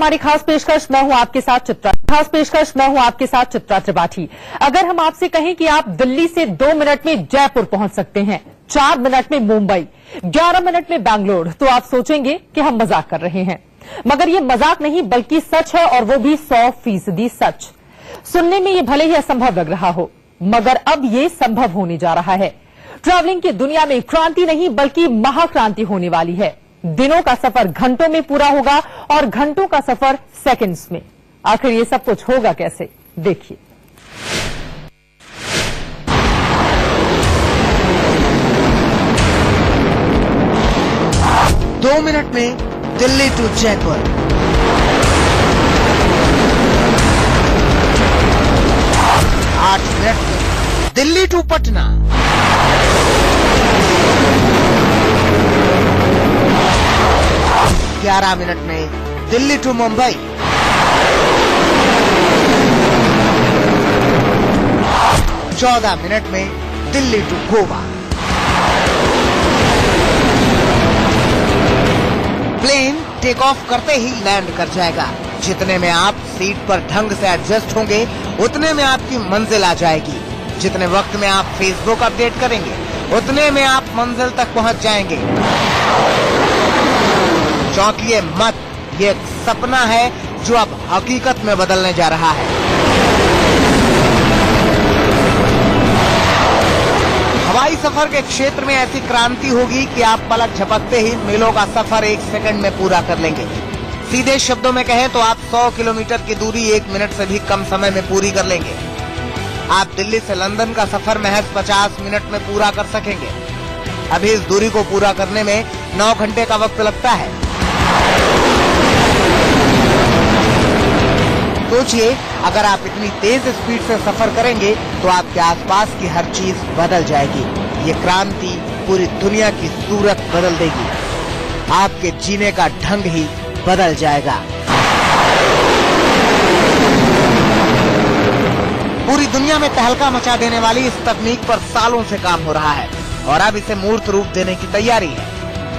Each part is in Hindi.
हमारी खास पेशकश, मैं हूं आपके साथ चित्रा त्रिपाठी। अगर हम आपसे कहें कि आप दिल्ली से 2 मिनट में जयपुर पहुंच सकते हैं, 4 मिनट में मुंबई, 11 मिनट में बैंगलोर, तो आप सोचेंगे कि हम मजाक कर रहे हैं। मगर ये मजाक नहीं बल्कि सच है, और वो भी 100% सच। सुनने में ये भले ही असंभव लग रहा हो, मगर अब ये संभव होने जा रहा है। ट्रैवलिंग की दुनिया में क्रांति नहीं बल्कि महाक्रांति होने वाली है। दिनों का सफर घंटों में पूरा होगा और घंटों का सफर सेकंड्स में। आखिर ये सब कुछ होगा कैसे, देखिए। दो मिनट में दिल्ली टू जयपुर, 8 मिनट में दिल्ली टू पटना, 11 मिनट में दिल्ली टू मुंबई, 14 मिनट में Delhi to Goa. Plane take off करते ही लैंड कर जाएगा। जितने में आप सीट पर ढंग से एडजस्ट होंगे, उतने में आपकी मंजिल आ जाएगी। जितने वक्त में आप फेसबुक अपडेट करेंगे, उतने में आप मंजिल तक पहुंच जाएंगे। चौंकिए मत, ये एक सपना है जो अब हकीकत में बदलने जा रहा है। हवाई सफर के क्षेत्र में ऐसी क्रांति होगी कि आप पलक झपकते ही मीलों का सफर 1 सेकंड में पूरा कर लेंगे। सीधे शब्दों में कहें तो आप 100 किलोमीटर की दूरी 1 मिनट से भी कम समय में पूरी कर लेंगे। आप दिल्ली से लंदन का सफर महज 50 मिनट में पूरा कर सकेंगे। अभी इस दूरी को पूरा करने में 9 घंटे का वक्त लगता है। सोचिए, अगर आप इतनी तेज स्पीड से सफर करेंगे तो आपके आसपास की हर चीज बदल जाएगी। ये क्रांति पूरी दुनिया की सूरत बदल देगी। आपके जीने का ढंग ही बदल जाएगा। पूरी दुनिया में तहलका मचा देने वाली इस तकनीक पर सालों से काम हो रहा है और अब इसे मूर्त रूप देने की तैयारी है।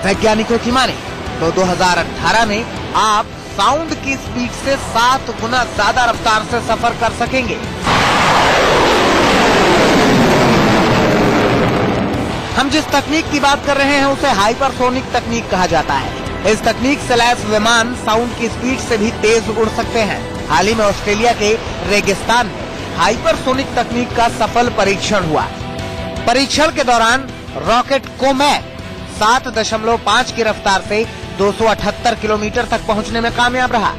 वैज्ञानिकों की माने तो 2018 में आप साउंड की स्पीड से 7 गुना ज्यादा रफ्तार से सफर कर सकेंगे। हम जिस तकनीक की बात कर रहे हैं उसे हाइपरसोनिक तकनीक कहा जाता है। इस तकनीक से लैस विमान साउंड की स्पीड से भी तेज उड़ सकते हैं। हाल ही में ऑस्ट्रेलिया के रेगिस्तान में हाइपरसोनिक तकनीक का सफल परीक्षण हुआ। परीक्षण के दौरान रॉकेट कोमैक 7.5 की रफ्तार से 278 किलोमीटर तक पहुंचने में कामयाब रहा।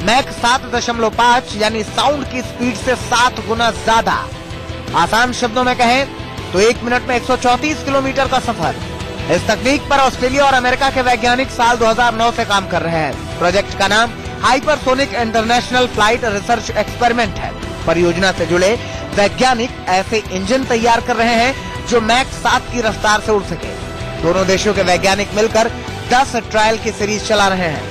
मैक 7.5 यानी साउंड की स्पीड से 7 गुना ज्यादा। आसान शब्दों में कहें तो 1 मिनट में 134 किलोमीटर का सफर। इस तकनीक पर ऑस्ट्रेलिया और अमेरिका के वैज्ञानिक साल 2009 से काम कर रहे हैं। प्रोजेक्ट का नाम hypersonic international flight research experiment है। परियोजना से जुड़े वैज्ञानिक ऐसे इंजन तैयार कर रहे हैं जो मैक 7 की रफ्तार से उड़ सके। दोनों देशों के वैज्ञानिक मिलकर 10 ट्रायल की सीरीज चला रहे हैं।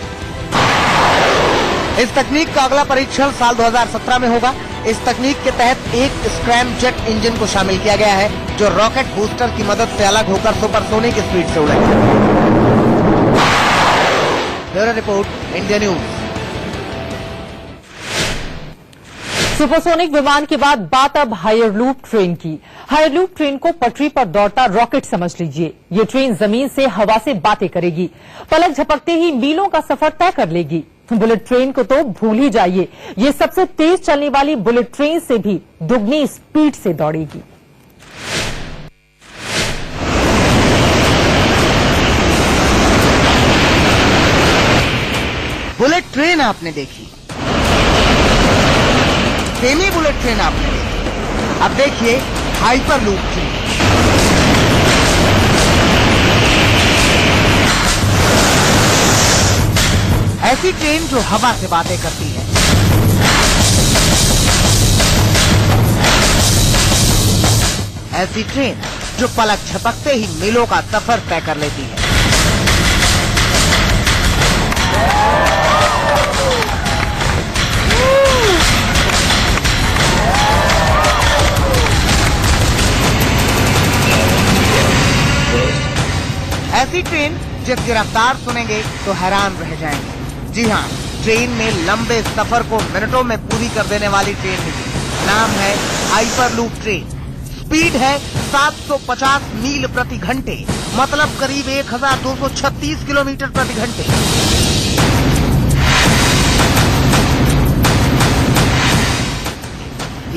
इस तकनीक का अगला परीक्षण साल 2017 में होगा। इस तकनीक के तहत एक स्क्रैम जेट इंजन को शामिल किया गया है जो रॉकेट बूस्टर की मदद से अलग होकर सुपरसोनिक स्पीड से उड़ेगा। Bureau report, India news. Supersonic विमान के बाद बात अब हाइपरलूप ट्रेन की। हाइपरलूप ट्रेन को पटरी पर दौड़ता रॉकेट समझ लीजिए। ये ट्रेन जमीन से हवा से बातें करेगी, पलक झपकते ही मीलों का सफर तय कर लेगी। बुलेट ट्रेन को तो भूल ही जाइए, ये सबसे तेज चलने वाली बुलेट ट्रेन से भी दुगनी स्पीड से दौड़ेगी। बुलेट ट्रेन आपने देखी, सेमी बुलेट ट्रेन आपने देखी, अब देखिए हाइपरलूप ट्रेन। ऐसी ट्रेन जो हवा से बातें करती है, ऐसी ट्रेन जो पलक झपकते ही मीलों का सफर तय कर लेती है। ऐसी ट्रेन जिसकी रफ्तार सुनेंगे तो हैरान रह जाएंगे। जी हाँ, ट्रेन में लंबे सफर को मिनटों में पूरी कर देने वाली ट्रेन मिली। नाम है हाइपरलूप ट्रेन। स्पीड है 750 मील प्रति घंटे, मतलब करीब 1236 किलोमीटर प्रति घंटे।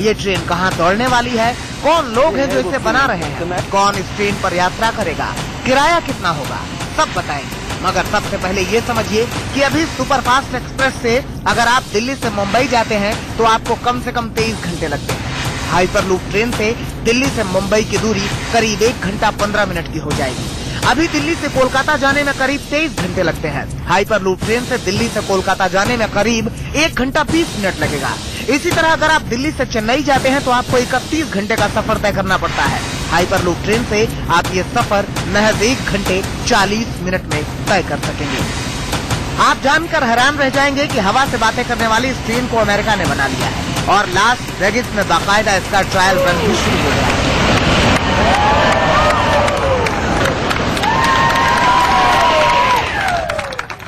ये ट्रेन कहाँ दौड़ने वाली है, कौन लोग हैं जो इसे बना रहे हैं, कौन इस ट्रेन पर यात्रा करेगा, किराया कितना होगा, सब बताएंगे। मगर सबसे पहले ये समझिए कि अभी सुपरफास्ट एक्सप्रेस से अगर आप दिल्ली से मुंबई जाते हैं तो आपको कम से कम 23 घंटे लगते हैं। हाइपरलूप ट्रेन से दिल्ली से मुंबई की दूरी करीब 1 घंटा 15 मिनट की हो जाएगी। अभी दिल्ली से कोलकाता जाने में करीब 23 घंटे लगते हैं। हाइपरलूप ट्रेन से दिल्ली से कोलकाता जाने में करीब 1 घंटा 20 मिनट लगेगा। इसी तरह अगर आप दिल्ली से चेन्नई जाते हैं तो आपको 31 घंटे का सफर तय करना पड़ता है। हाइपरलूप ट्रेन से आप ये सफर महज 1 घंटे 40 मिनट में तय कर सकेंगे। आप जानकर हैरान रह जाएंगे कि हवा से बातें करने वाली इस ट्रेन को अमेरिका ने बना लिया है और लास वेगास में बाकायदा इसका ट्रायल रन भी शुरू हो गया है।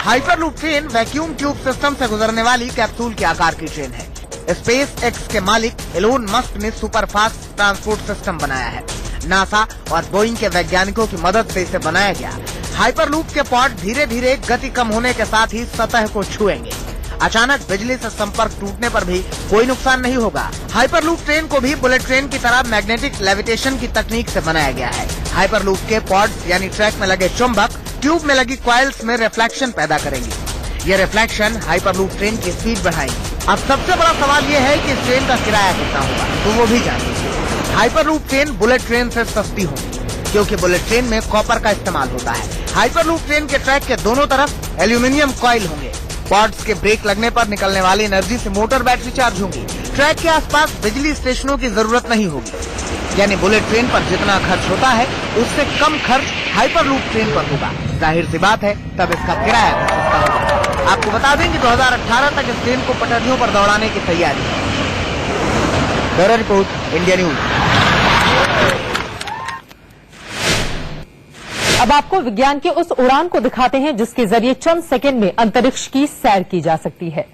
Hyperloop train vacuum tube system से गुजरने वाली कैप्सूल के आकार की ट्रेन है। स्पेस एक्स के मालिक एलोन मस्क ने सुपरफास्ट ट्रांसपोर्ट सिस्टम बनाया है। नासा और बोइंग के वैज्ञानिकों की मदद से इसे बनाया गया। हाइपरलूप के पॉड धीरे धीरे गति कम होने के साथ ही सतह को छुएंगे। अचानक बिजली से संपर्क टूटने पर भी कोई नुकसान नहीं होगा। हाइपरलूप ट्रेन को भी बुलेट ट्रेन की तरह मैग्नेटिक लेविटेशन की तकनीक से बनाया गया है। हाइपरलूप के पॉड्स यानी ट्रैक में लगे चुंबक ट्यूब में लगी कॉइल्स में रिफ्लेक्शन पैदा करेंगे। ये रिफ्लेक्शन हाइपरलूप ट्रेन की स्पीड बढ़ाएगी। अब सबसे बड़ा सवाल ये है कि इस ट्रेन का किराया कितना होगा, तो वो भी जान लीजिए। हाइपरलूप ट्रेन बुलेट ट्रेन से सस्ती होगी क्योंकि बुलेट ट्रेन में कॉपर का इस्तेमाल होता है। हाइपरलूप ट्रेन के ट्रैक के दोनों तरफ एल्यूमिनियम कॉइल होंगे। पॉड्स के ब्रेक लगने पर निकलने वाली एनर्जी से मोटर बैटरी चार्ज होगी। ट्रैक के आसपास बिजली स्टेशनों की जरूरत नहीं होगी। यानी बुलेट ट्रेन पर जितना खर्च होता है उससे कम खर्च हाइपरलूप ट्रेन पर होगा। जाहिर सी बात है तब इसका किराया भी सस्ता होगा। आपको बता दें कि 2018 तक इस ट्रेन को पटरियों पर दौड़ाने की तैयारी है। Bureau report, India news. अब आपको विज्ञान के उस उड़ान को दिखाते हैं जिसके जरिए चंद सेकंड में अंतरिक्ष की सैर की जा सकती है।